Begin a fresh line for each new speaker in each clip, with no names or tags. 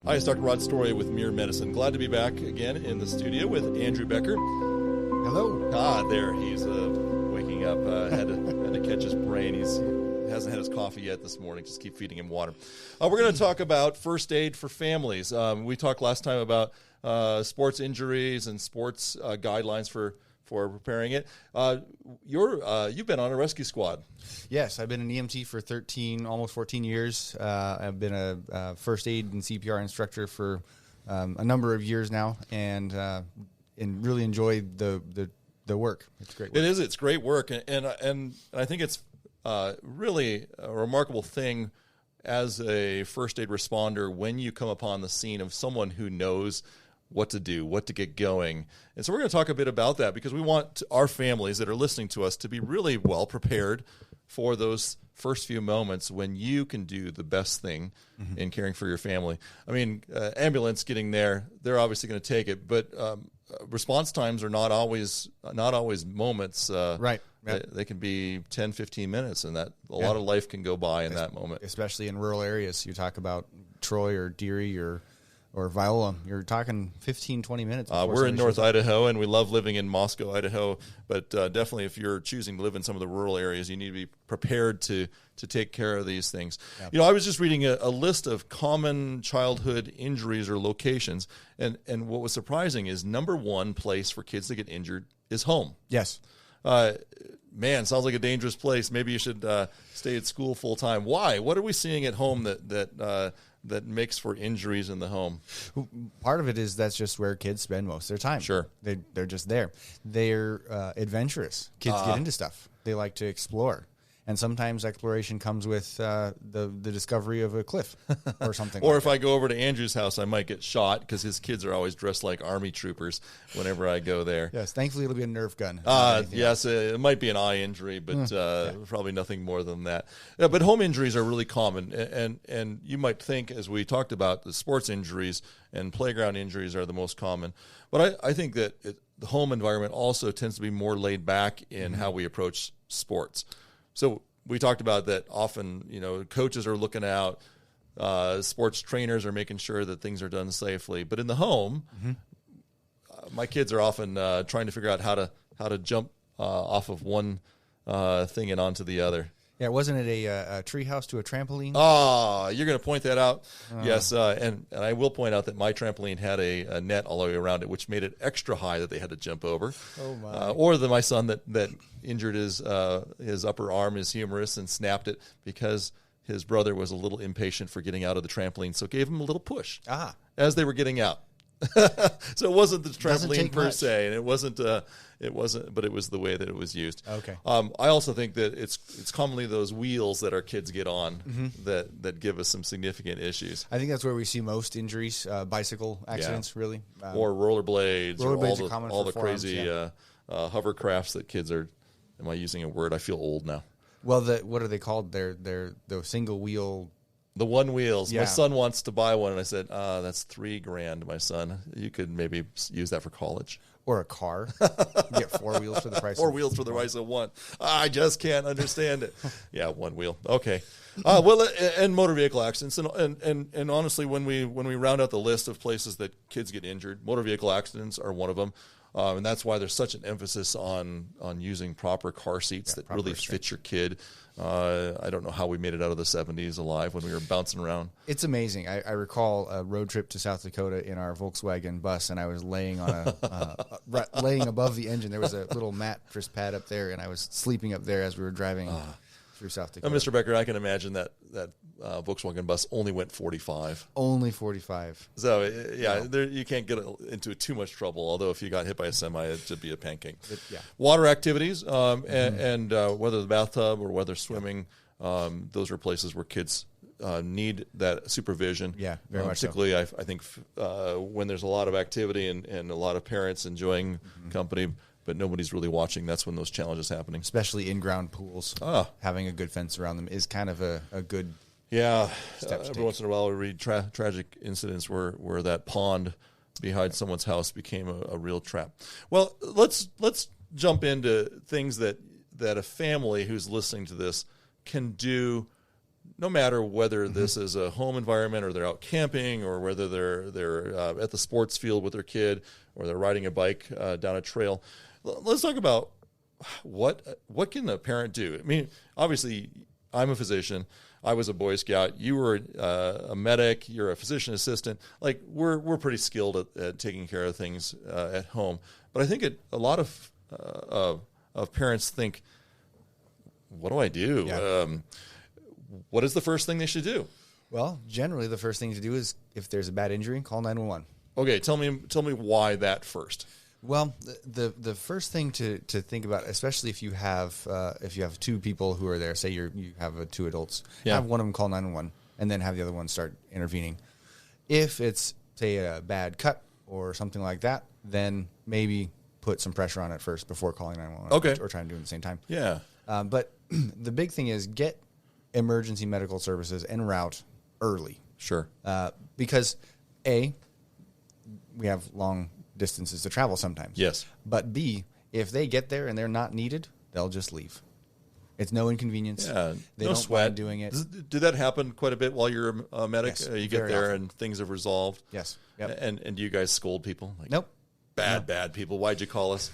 Hi, it's Dr. Rod Story with Mere Medicine. Glad to be back again in the studio with Andrew Becker.
Hello.
There he's waking up. Had to catch his brain. He hasn't had his coffee yet this morning. Just keep feeding him water. We're going to talk about first aid for families. We talked last time about sports injuries and sports guidelines for preparing it. You've been on a rescue squad.
Yes, I've been an EMT for 13, almost 14 years. I've been a first aid and CPR instructor for a number of years now, and really enjoy the work. It's great work.
It is. It's great work, and I think it's really a remarkable thing as a first aid responder when you come upon the scene of someone who knows what to do, what to get going. And so we're going to talk a bit about that because we want our families that are listening to us to be really well prepared for those first few moments when you can do the best thing in caring for your family. I mean, ambulance getting there, they're obviously going to take it, but response times are not always moments.
Right.
They can be 10, 15 minutes, and that a lot of life can go by in that moment.
Especially in rural areas. You talk about Troy or Deary or Viola, you're talking 15, 20 minutes.
We're in North Idaho, and we love living in Moscow, Idaho. But definitely if you're choosing to live in some of the rural areas, you need to be prepared to take care of these things. Yep. You know, I was just reading a list of common childhood injuries or locations, and what was surprising is number one place for kids to get injured is home.
Yes.
Man, sounds like a dangerous place. Maybe you should stay at school full time. Why? What are we seeing at home that makes for injuries in the home?
Part of it is that's just where kids spend most of their time.
Sure.
They're just there. They're adventurous. Kids get into stuff. They like to explore. And sometimes exploration comes with the discovery of a cliff or something.
Or if I go over to Andrew's house, I might get shot because his kids are always dressed like army troopers whenever I go there.
Yes, thankfully it'll be a Nerf gun.
Yes, it might be an eye injury, but probably nothing more than that. Yeah, but home injuries are really common, and you might think, as we talked about, the sports injuries and playground injuries are the most common. But I think that the home environment also tends to be more laid back in how we approach sports. So we talked about that often, you know, coaches are looking out, sports trainers are making sure that things are done safely. But in the home, my kids are often trying to figure out how to jump off of one thing and onto the other.
Yeah, wasn't it a treehouse to a trampoline?
You're going to point that out? Yes, and I will point out that my trampoline had a net all the way around it, which made it extra high that they had to jump over.
Oh, my.
Or my son that injured his upper arm, his humerus, and snapped it because his brother was a little impatient for getting out of the trampoline, so gave him a little push as they were getting out. So it wasn't the trampoline per se, and it wasn't, but it was the way that it was used.
Okay.
I also think that it's commonly those wheels that our kids get on that give us some significant issues.
I think that's where we see most injuries, bicycle accidents, really.
Or rollerblades,
are common
all
for
the crazy hovercrafts that kids are. Am I using a word? I feel old now.
Well, what are they called? They're the single wheel.
The one wheels.
Yeah.
My son wants to buy one, and I said, that's $3,000, my son. You could maybe use that for college.
Or a car. You get four wheels for the price.
Four wheels for the price of one. I just can't understand it. Yeah, one wheel. Okay. Well, and motor vehicle accidents, and honestly, when we round out the list of places that kids get injured, motor vehicle accidents are one of them. And that's why there's such an emphasis on using proper car seats that really fit your kid. I don't know how we made it out of the 70s alive when we were bouncing around.
It's amazing. I recall a road trip to South Dakota in our Volkswagen bus, and I was laying on laying above the engine. There was a little mattress pad up there, and I was sleeping up there as we were driving through South Dakota.
Mr. Becker, I can imagine that Volkswagen bus only went 45.
Only 45.
So, you can't get into too much trouble, although if you got hit by a semi, it should be a pancake. Water activities, and whether the bathtub or whether swimming, those are places where kids need that supervision.
Yeah, very much
particularly, so. I think when there's a lot of activity and a lot of parents enjoying company, but nobody's really watching, that's when those challenges happening.
Especially in-ground pools. Having a good fence around them is kind of a good step to
every once in a while we read tragic incidents where that pond behind someone's house became a real trap. Well, let's jump into things that a family who's listening to this can do no matter whether this is a home environment or they're out camping or whether they're at the sports field with their kid or they're riding a bike down a trail, let's talk about what can a parent do. I mean, obviously, I'm a physician. I was a Boy Scout. You were a medic. You're a physician assistant. Like we're pretty skilled at taking care of things at home. But I think a lot of parents think, what do I do?
Yeah.
What is the first thing they should do?
Well, generally, the first thing to do is if there's a bad injury, call 911.
Okay, tell me why that first.
Well, the first thing to think about, especially if you have two people who are there, say you have two adults, have one of them call 911 and then have the other one start intervening. If it's, say, a bad cut or something like that, then maybe put some pressure on it first before calling 911.
Okay.
Or trying to do it at the same time.
Yeah.
But the big thing is get emergency medical services en route early.
Sure.
Because, A, we have long distances to travel sometimes.
Yes.
But B, if they get there and they're not needed, they'll just leave. It's no inconvenience.
Yeah,
they
no
don't
sweat.
mind doing it.
Did that happen quite a bit while you're a medic?
Yes,
You get
very
there
often.
and things have resolved?
Yes. Yep.
And do you guys scold people? Like,
Nope.
Bad people. Why'd you call us?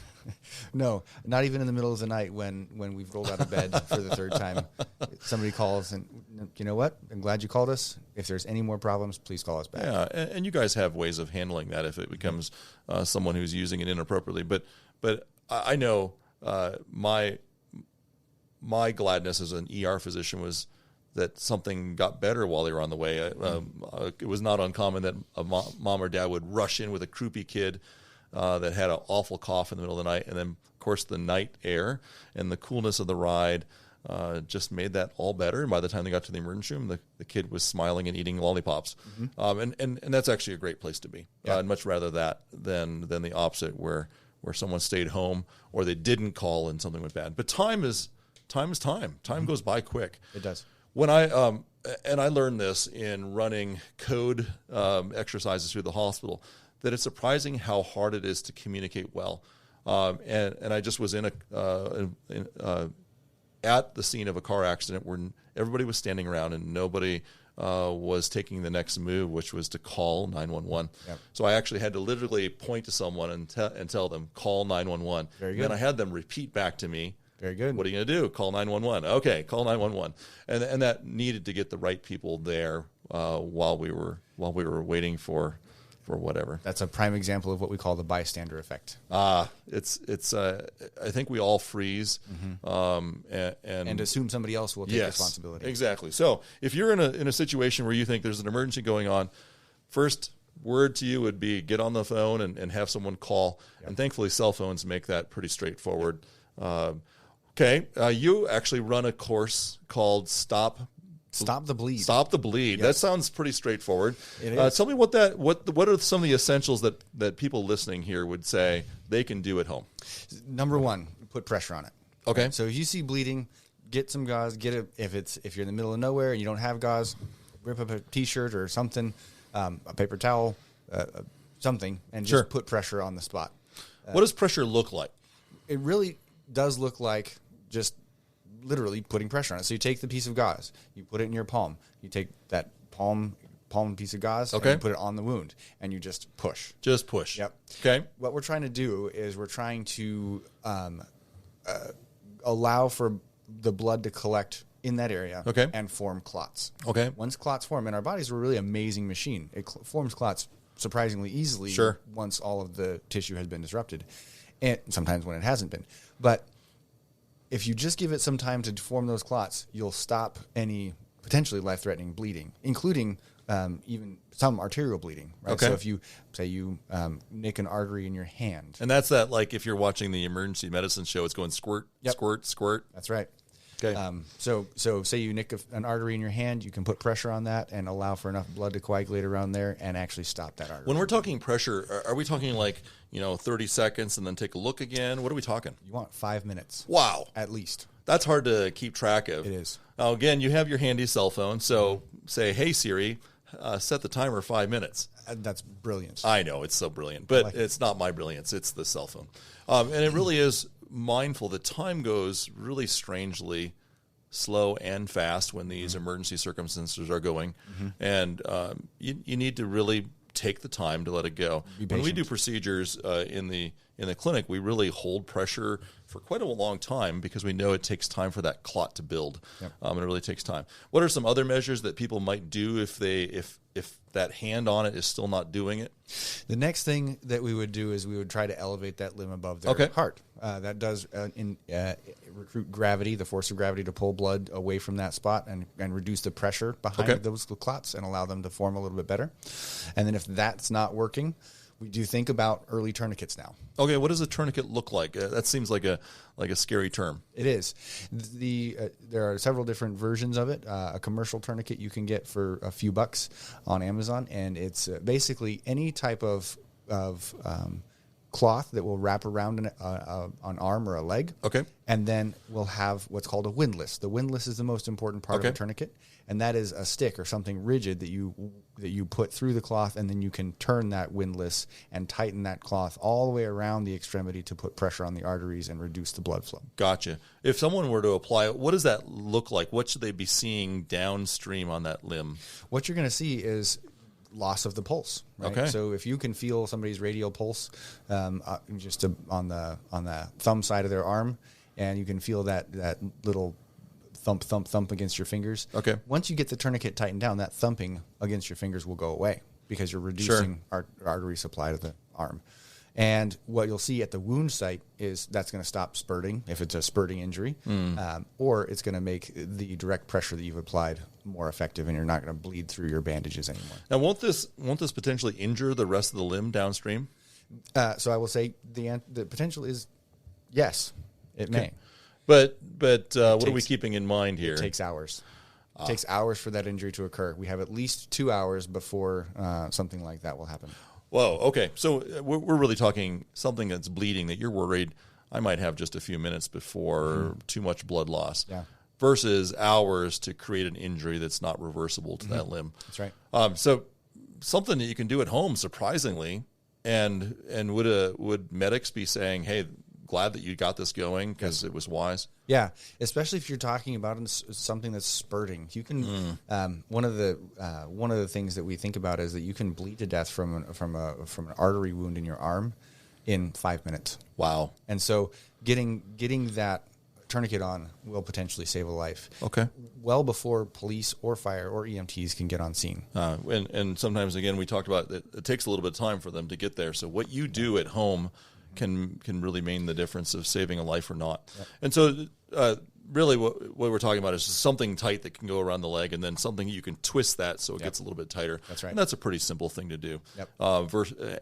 No, not even in the middle of the night when we've rolled out of bed for the third time. Somebody calls and, you know what? I'm glad you called us. If there's any more problems, please call us back.
Yeah, and you guys have ways of handling that if it becomes someone who's using it inappropriately. But I know my gladness as an ER physician was that something got better while they were on the way. It was not uncommon that a mom or dad would rush in with a croupy kid that had an awful cough in the middle of the night. And then, of course, the night air and the coolness of the ride just made that all better. And by the time they got to the emergency room, the kid was smiling and eating lollipops. And that's actually a great place to be.
Yeah.
I'd much rather that than the opposite where someone stayed home or they didn't call and something went bad. But time is time. Time goes by quick.
It does.
When I learned this in running code exercises through the hospital, that it's surprising how hard it is to communicate well. And I just was at the scene of a car accident where everybody was standing around and nobody was taking the next move, which was to call 911.
Yep.
So I actually had to literally point to someone and tell them, call 911.
Very good.
And then I had them repeat back to me.
Very good.
What are you going to do? Call 911. Okay, call 911. And that needed to get the right people there while we were waiting for whatever.
That's a prime example of what we call the bystander effect.
It's I think we all freeze
And assume somebody else will take responsibility.
Exactly. So if you're in a situation where you think there's an emergency going on, first word to you would be get on the phone and have someone call. Yep. And thankfully cell phones make that pretty straightforward. Okay, you actually run a course called Stop the Bleed. Stop the Bleed.
Yes.
That sounds pretty straightforward.
It is.
Tell me what are some of the essentials that people listening here would say they can do at home?
Number one, put pressure on it.
Okay.
So if you see bleeding, get some gauze. Get it if you're in the middle of nowhere and you don't have gauze, rip up a T-shirt or something, a paper towel, something, and just put pressure on the spot.
What does pressure look like?
It really does look like just literally putting pressure on it. So you take the piece of gauze, you put it in your palm. You take that palm piece of gauze, and you put it on the wound, and you just push.
Just push.
Yep.
Okay.
What we're trying to do is we're trying to allow for the blood to collect in that area and form clots.
Okay.
Once clots form, and our bodies are a really amazing machine. It forms clots surprisingly easily once all of the tissue has been disrupted, and sometimes when it hasn't been. But if you just give it some time to form those clots, you'll stop any potentially life-threatening bleeding, including even some arterial bleeding. Right?
Okay.
So if you say you nick an artery in your hand,
and that's that. Like if you're watching the emergency medicine show, it's going squirt, squirt, squirt.
That's right.
Okay.
So say you nick an artery in your hand, you can put pressure on that and allow for enough blood to coagulate around there and actually stop that artery.
When we're talking pressure, are we talking like 30 seconds and then take a look again? What are we talking?
You want 5 minutes.
Wow.
At least.
That's hard to keep track of.
It is.
Now, again, you have your handy cell phone, so say, hey, Siri, set the timer 5 minutes.
That's brilliant.
I know, it's so brilliant, but it's not my brilliance. It's the cell phone. And it really is mindful that time goes really strangely slow and fast when these emergency circumstances are going. And you need to really take the time to let it go. When we do procedures in the clinic, we really hold pressure for quite a long time because we know it takes time for that clot to build. And it really takes time. What are some other measures that people might do if that hand on it is still not doing it?
The next thing that we would do is we would try to elevate that limb above their heart. That does recruit gravity, the force of gravity, to pull blood away from that spot and reduce the pressure behind those clots and allow them to form a little bit better. And then if that's not working, we do think about early tourniquets now.
Okay, what does a tourniquet look like? That seems like a scary term.
It is. There are several different versions of it. A commercial tourniquet you can get for a few bucks on Amazon, and it's basically any type of cloth that will wrap around an arm or a leg.
Okay.
And then we'll have what's called a windlass. The windlass is the most important part of a tourniquet, and that is a stick or something rigid that you put through the cloth, and then you can turn that windlass and tighten that cloth all the way around the extremity to put pressure on the arteries and reduce the blood flow.
Gotcha. If someone were to apply it, what does that look like? What should they be seeing downstream on that limb?
What you're going to see is loss of the pulse. Right?
Okay.
So if you can feel somebody's radial pulse just on the thumb side of their arm, and you can feel that little thump against your fingers.
Okay.
Once you get the tourniquet tightened down, that thumping against your fingers will go away because you're reducing artery supply to the arm. And what you'll see at the wound site is that's going to stop spurting if it's a spurting injury, or it's going to make the direct pressure that you've applied more effective, and you're not going to bleed through your bandages anymore.
Now, won't this potentially injure the rest of the limb downstream?
So I will say the potential is yes, it may.
But what are we keeping in mind here?
It takes hours. It takes hours for that injury to occur. We have at least 2 hours before something like that will happen.
Whoa, okay. So we're really talking something that's bleeding that you're worried I might have just a few minutes before too much blood loss.
Yeah.
Versus hours to create an injury that's not reversible to that limb.
That's right.
So something that you can do at home, surprisingly, and would medics be saying, hey, glad that you got this going because it was wise?
Yeah, especially if you're talking about something that's spurting. You can one of the things that we think about is that you can bleed to death from an artery wound in your arm in 5 minutes.
Wow!
And so getting that tourniquet on will potentially save a life.
Okay.
Well before police or fire or EMTs can get on scene.
And sometimes, again, we talked about that it takes a little bit of time for them to get there. So what you do at home can really mean the difference of saving a life or not. Yep. And so really what we're talking about is just something tight that can go around the leg, and then something you can twist that so it gets a little bit tighter.
That's right.
And that's a pretty simple thing to do.
Yep.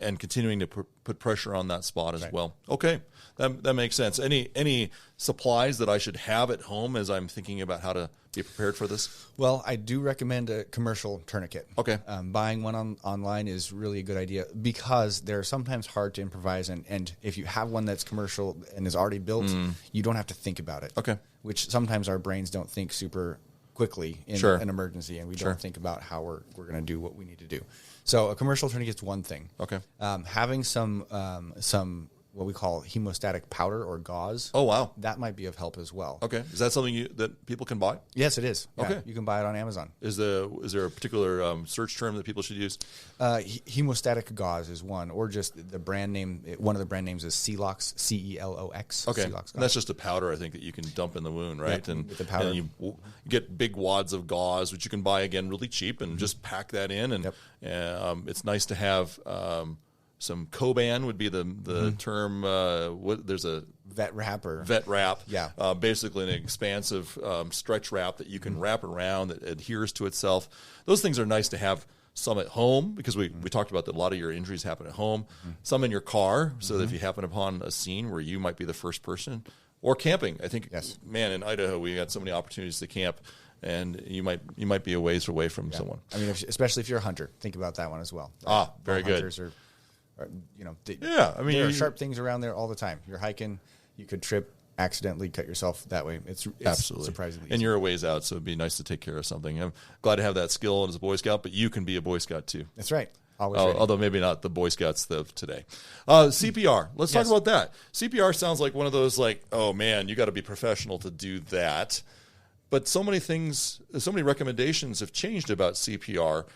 And continuing to put pressure on that spot as well. Okay, that makes sense. Any supplies that I should have at home as I'm thinking about how to be prepared for this?
Well, I do recommend a commercial tourniquet.
Okay.
Buying one online is really a good idea because they're sometimes hard to improvise, and if you have one that's commercial and is already built, you don't have to think about it.
Okay.
Which sometimes our brains don't think super quickly in an emergency, and we don't think about how we're going to do what we need to do. So a commercial tourniquet's one thing.
Okay.
Having some what we call hemostatic powder or gauze.
Oh, wow.
That might be of help as well.
Okay. Is that something that people can buy?
Yes, it is. Yeah,
okay.
You can buy it on Amazon.
Is there a particular search term that people should use?
Hemostatic gauze is one, or just the brand name. One of the brand names is Celox, CELOX.
Okay.
Celox
And that's just a powder, I think, that you can dump in the wound, right?
Yeah,
and
with the powder.
And you get big wads of gauze, which you can buy, again, really cheap, and just pack that in. And it's nice to have... some Coban would be the term. There's a
vet wrap. Yeah.
Basically an expansive stretch wrap that you can wrap around that adheres to itself. Those things are nice to have. Some at home, because we talked about that a lot of your injuries happen at home. Some in your car, so that if you happen upon a scene where you might be the first person, or camping. I think, man, in Idaho we got so many opportunities to camp. And you might be a ways away from someone.
I mean, especially if you're a hunter, think about that one as well.
Very good.
Hunters are,
I mean,
there are sharp things around there all the time. You're hiking, you could trip, accidentally cut yourself that way. It's
absolutely
surprisingly easy.
And you're a ways out, so it'd be nice to take care of something. I'm glad to have that skill as a Boy Scout, but you can be a Boy Scout too.
That's right.
Although maybe not the Boy Scouts of today. CPR. Let's talk about that. CPR sounds like one of those oh man, you got to be professional to do that. But so many things, so many recommendations have changed about CPR.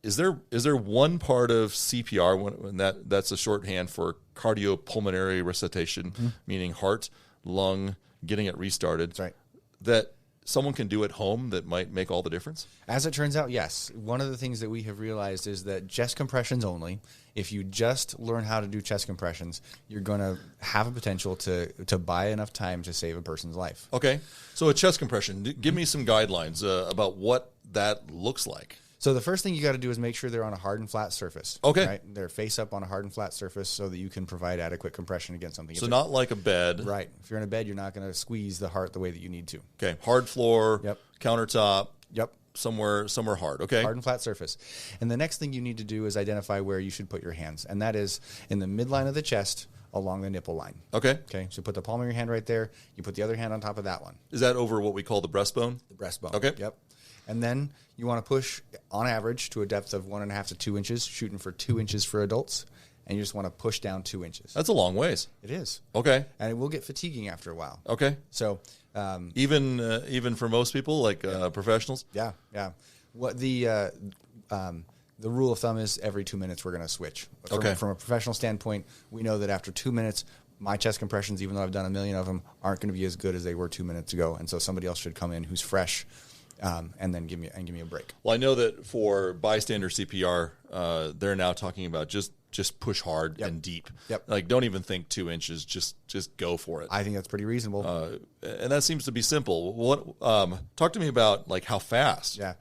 Is there one part of CPR when that's a shorthand for cardiopulmonary resuscitation, meaning heart, lung, getting it restarted?
That's right.
That someone can do at home that might make all the difference?
As it turns out, yes. One of the things that we have realized is that chest compressions only, if you just learn how to do chest compressions, you're going to have a potential to buy enough time to save a person's life.
Okay. So a chest compression, give me some guidelines about what that looks like.
So the first thing you got to do is make sure they're on a hard and flat surface.
Okay.
Right? They're face up on a hard and flat surface so that you can provide adequate compression against something.
So not like a bed.
Right. If you're in a bed, you're not going to squeeze the heart the way that you need to.
Okay. Hard floor,
Yep.
countertop.
Yep.
Somewhere hard. Okay.
Hard and flat surface. And the next thing you need to do is identify where you should put your hands. And that is in the midline of the chest along the nipple line.
Okay.
Okay. So put the palm of your hand right there. You put the other hand on top of that one.
Is that over what we call the breastbone?
The breastbone.
Okay.
Yep. And then you want to push on average to a depth of 1.5 to 2 inches, shooting for 2 inches for adults. And you just want to push down 2 inches.
That's a long ways.
It is.
Okay.
And it will get fatiguing after a while.
Okay.
So,
even for most people, like professionals?
yeah. What the rule of thumb is every 2 minutes we're going to switch. From a professional standpoint, we know that after 2 minutes, my chest compressions, even though I've done a million of them, aren't going to be as good as they were 2 minutes ago. And so somebody else should come in who's fresh and then give me a break.
Well, I know that for bystander CPR, they're now talking about just push hard and deep.
Yep.
Like don't even think 2 inches. Just go for it.
I think that's pretty reasonable.
And that seems to be simple. What? Talk to me about like how fast.
Yeah.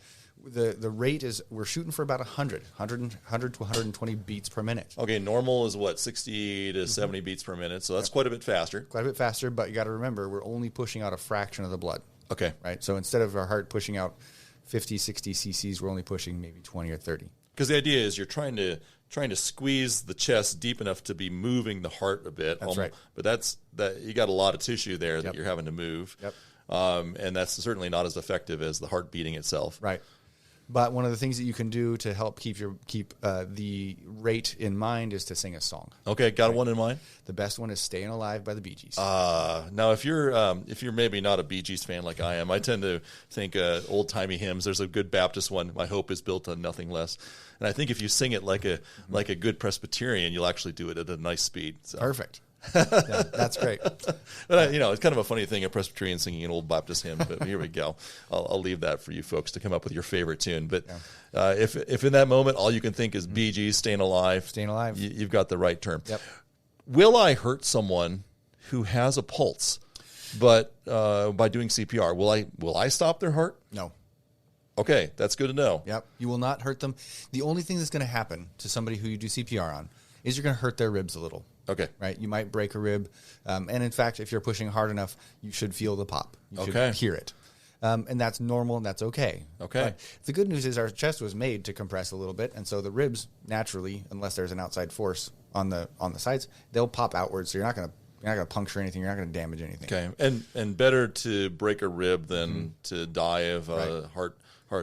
The rate is we're shooting for about 100 to 120 beats per minute.
Okay, normal is what, 60 to 70 beats per minute, so that's quite a bit faster.
Quite a bit faster, but you got to remember we're only pushing out a fraction of the blood.
Okay.
Right? So instead of our heart pushing out 50, 60 cc's, we're only pushing maybe 20 or 30.
Because the idea is you're trying to squeeze the chest deep enough to be moving the heart a bit.
That's right.
But that you got a lot of tissue there that you're having to move.
Yep.
And that's certainly not as effective as the heart beating itself.
Right. But one of the things that you can do to help keep the rate in mind is to sing a song.
Okay, got one in mind?
The best one is "Staying Alive" by the Bee Gees.
Now, if you're maybe not a Bee Gees fan like I am, I tend to think old timey hymns. There's a good Baptist one. My hope is built on nothing less. And I think if you sing it like a good Presbyterian, you'll actually do it at a nice speed. So.
Perfect. Yeah, that's great.
But, it's kind of a funny thing, a Presbyterian singing an old Baptist hymn, but here we go. I'll leave that for you folks to come up with your favorite tune. But if in that moment all you can think is Bee Gees, Staying Alive, you've got the right term.
Yep.
Will I hurt someone who has a pulse, but by doing CPR? Will I stop their heart?
No.
Okay, that's good to know.
Yep. You will not hurt them. The only thing that's going to happen to somebody who you do CPR on is you're going to hurt their ribs a little.
Okay.
Right? You might break a rib. And in fact, if you're pushing hard enough, you should feel the pop. You should hear it. And that's normal and that's okay.
Okay.
But the good news is our chest was made to compress a little bit. And so the ribs naturally, unless there's an outside force on the sides, they'll pop outwards. So you're not going to puncture anything. You're not going to damage anything.
Okay. And better to break a rib than to die of a heart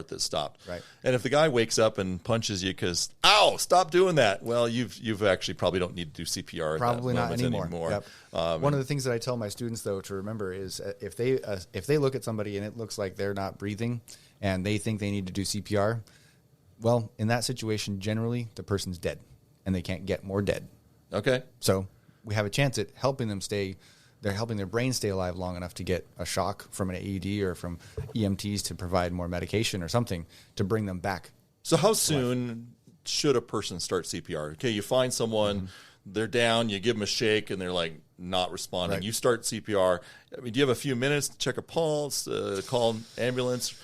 that stopped.
Right.
And if the guy wakes up and punches you because, ow, stop doing that, well, you've actually probably don't need to do CPR.
Probably not anymore.
Yep.
One of the things that I tell my students though to remember is if they look at somebody and it looks like they're not breathing and they think they need to do CPR, well, in that situation, generally the person's dead and they can't get more dead.
Okay.
So we have a chance at helping them they're helping their brain stay alive long enough to get a shock from an AED or from EMTs to provide more medication or something to bring them back.
So how soon should a person start CPR? Okay, you find someone, they're down, you give them a shake, and they're like not responding.
Right.
You start CPR. I mean, do you have a few minutes to check a pulse, call an ambulance?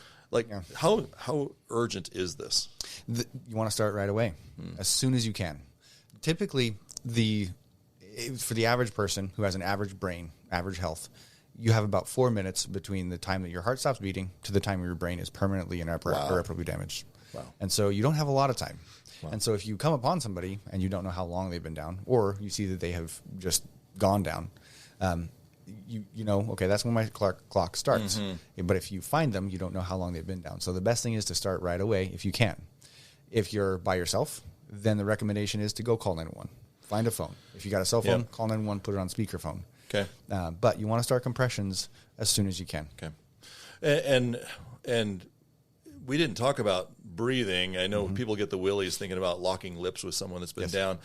How urgent is this?
You want to start right away, as soon as you can. Typically, for the average person who has an average brain, average health, you have about 4 minutes between the time that your heart stops beating to the time your brain is permanently and irreparably damaged. Wow. And so you don't have a lot of time. Wow. And so if you come upon somebody and you don't know how long they've been down, or you see that they have just gone down, you know, okay, that's when my clock starts. Mm-hmm. But if you find them, you don't know how long they've been down. So the best thing is to start right away if you can. If you're by yourself, then the recommendation is to go call 911. Find a phone. If you got a cell phone, call 911, put it on speakerphone.
Okay.
But you want to start compressions as soon as you can.
Okay. And we didn't talk about breathing. I know people get the willies thinking about locking lips with someone that's been down,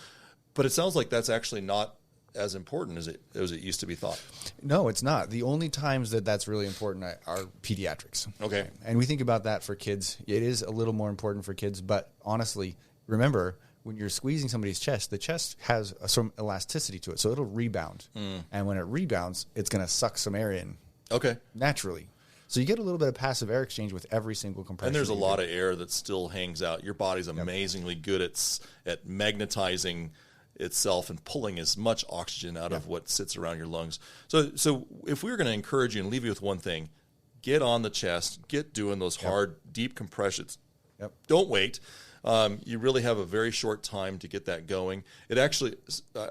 but it sounds like that's actually not as important as it used to be thought.
No, it's not. The only times that's really important are pediatrics.
Okay.
And we think about that for kids. It is a little more important for kids, but honestly, remember, when you're squeezing somebody's chest, the chest has some elasticity to it, so it'll rebound. And when it rebounds, it's going to suck some air in.
Okay.
Naturally. So you get a little bit of passive air exchange with every single compression.
And there's a lot of air that still hangs out. Your body's amazingly good at magnetizing itself and pulling as much oxygen out of what sits around your lungs. So if we were going to encourage you and leave you with one thing, get on the chest, get doing those hard, deep compressions. Don't wait. You really have a very short time to get that going. It actually,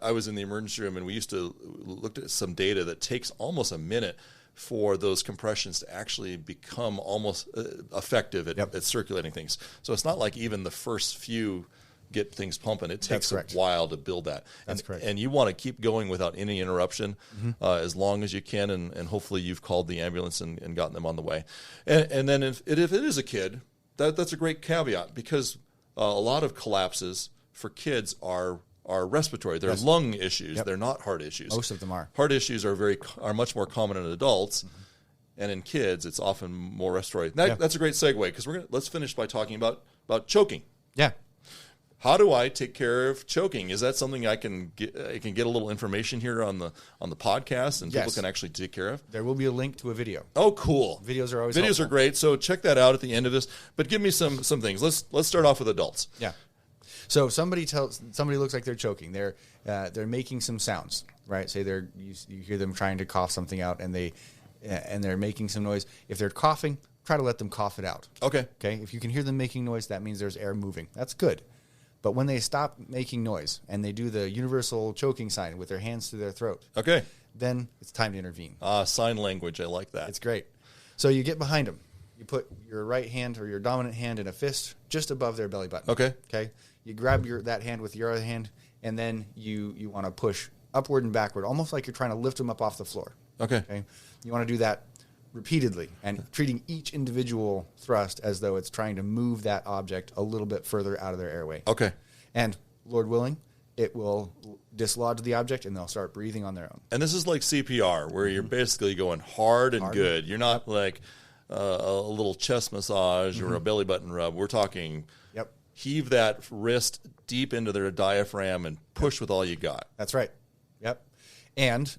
I was in the emergency room and we used to look at some data that takes almost a minute for those compressions to actually become almost effective at circulating things. So it's not like even the first few get things pumping. It takes a while to build that.
That's correct.
And you want to keep going without any interruption as long as you can, and hopefully you've called the ambulance and gotten them on the way. And then if it is a kid, that's a great caveat, because a lot of collapses for kids are respiratory. They're lung issues. They're not heart issues.
Most of them are.
Heart issues are much more common in adults, and in kids, it's often more respiratory. That's a great segue, because let's finish by talking about choking.
Yeah.
How do I take care of choking? Is that something I can get a little information here on the podcast, and people can actually take care of?
There will be a link to a video.
Oh, cool!
Videos are always
helpful. Are great. So check that out at the end of this. But give me some things. Let's start off with adults.
Yeah. So somebody looks like they're choking. They're making some sounds, right? Say you hear them trying to cough something out, and they're making some noise. If they're coughing, try to let them cough it out.
Okay.
Okay. If you can hear them making noise, that means there's air moving. That's good. But when they stop making noise and they do the universal choking sign with their hands to their throat,
okay,
then it's time to intervene.
Sign language, I like that.
It's great. So you get behind them. You put your right hand or your dominant hand in a fist just above their belly button.
Okay.
Okay. You grab that hand with your other hand, and then you want to push upward and backward, almost like you're trying to lift them up off the floor.
Okay.
You want to do that repeatedly, and treating each individual thrust as though it's trying to move that object a little bit further out of their airway.
Okay.
And Lord willing, it will dislodge the object and they'll start breathing on their own.
And this is like CPR, where you're basically going hard and good. You're not like a little chest massage or a belly button rub. We're talking heave that wrist deep into their diaphragm and push with all you got.
That's right. Yep. And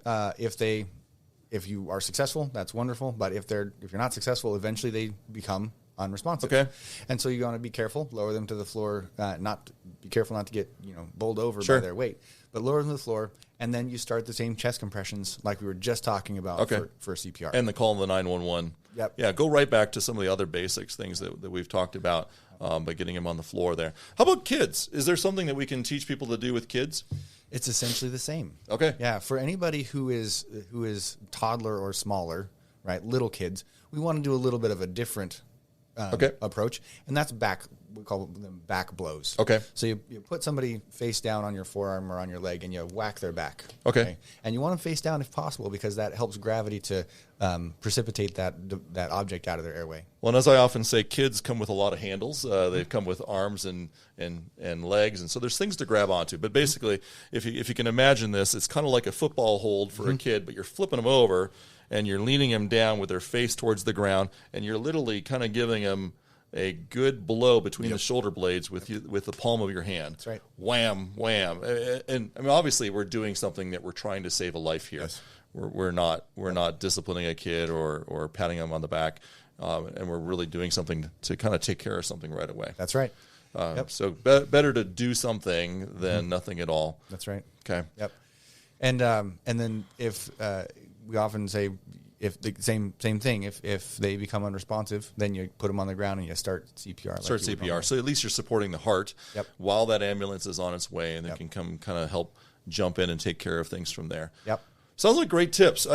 if you are successful, that's wonderful. But if you're not successful, eventually they become unresponsive.
Okay.
And so you want to be careful, lower them to the floor, be careful not to get bowled over by their weight, but lower them to the floor, and then you start the same chest compressions like we were just talking about for CPR.
And the call of the 911.
Yep.
Yeah, go right back to some of the other basics, things that we've talked about by getting them on the floor there. How about kids? Is there something that we can teach people to do with kids?
It's essentially the same.
Okay.
Yeah, for anybody who is toddler or smaller, right, little kids, we want to do a little bit of a different approach, and that's we call them back blows.
Okay.
So you put somebody face down on your forearm or on your leg, and you whack their back.
Okay.
And you want them face down if possible, because that helps gravity to precipitate that object out of their airway.
Well, and as I often say, kids come with a lot of handles. They come with arms and legs, and so there's things to grab onto. But basically, if you can imagine this, it's kind of like a football hold for a kid, but you're flipping them over, and you're leaning them down with their face towards the ground, and you're literally kind of giving them a good blow between the shoulder blades with the palm of your hand.
That's right.
Wham, wham. And I mean, obviously, we're doing something that we're trying to save a life here.
Yes.
We're not disciplining a kid or patting them on the back, and we're really doing something to kind of take care of something right away.
That's right.
So better to do something than nothing at all.
That's right.
Okay.
Yep. And then if we often say, if the same thing, if they become unresponsive, then you put them on the ground and you start CPR.
Start CPR. So at least you're supporting the heart while that ambulance is on its way, and they can come kind of help jump in and take care of things from there.
Yep.
Sounds like great tips.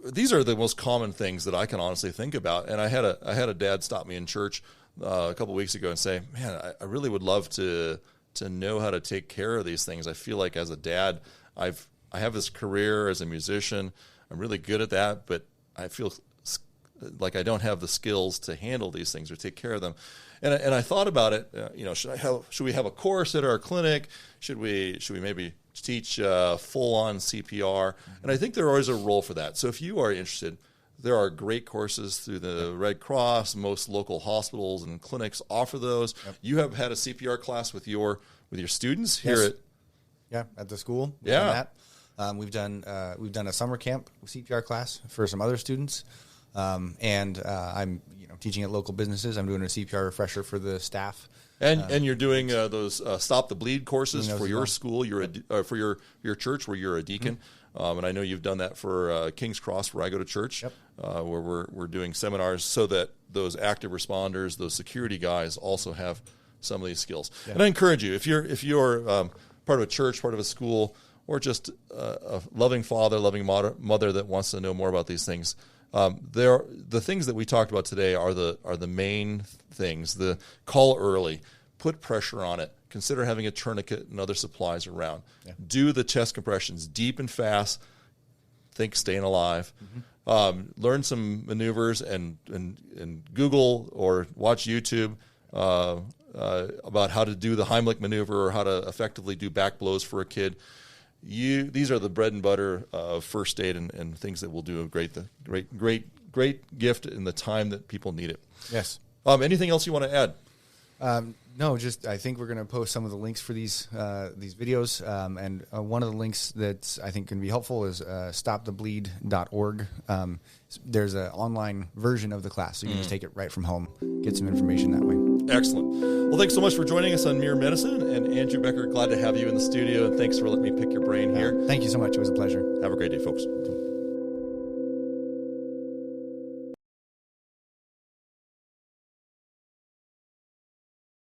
These are the most common things that I can honestly think about. And I had a dad stop me in church a couple of weeks ago and say, "Man, I really would love to know how to take care of these things. I feel like as a dad, I have this career as a musician. I'm really good at that, but I feel like I don't have the skills to handle these things or take care of them. And I thought about it. Should we have a course at our clinic? Should we maybe teach full-on CPR? And I think there is a role for that. So if you are interested, there are great courses through the Red Cross. Most local hospitals and clinics offer those. Yep. You have had a CPR class with your students here
at the school. We've done a summer camp CPR class for some other students, and I'm teaching at local businesses. I'm doing a CPR refresher for the staff.
And you're doing those Stop the Bleed courses for your school, for your church where you're a deacon. Mm-hmm. And I know you've done that for King's Cross, where I go to church, where we're doing seminars so that those active responders, those security guys, also have some of these skills. Yeah. And I encourage you, if you're part of a church, part of a school, or just a loving father, loving mother that wants to know more about these things, the things that we talked about today are the main things. The call early, put pressure on it, consider having a tourniquet and other supplies around. Yeah. Do the chest compressions deep and fast. Think staying alive. Mm-hmm. Learn some maneuvers and Google or watch YouTube about how to do the Heimlich maneuver or how to effectively do back blows for a kid. These are the bread and butter of first aid and things that will do a great gift in the time that people need it.
Yes.
Anything else you want to add?
No, just I think we're going to post some of the links for these videos, and one of the links that I think can be helpful is stopthebleed.org. There's an online version of the class, so you can just take it right from home, get some information that way.
Excellent. Well, thanks so much for joining us on Mere Medicine, and Andrew Becker, glad to have you in the studio, and thanks for letting me pick your brain here.
Thank you so much. It was a pleasure.
Have a great day, folks.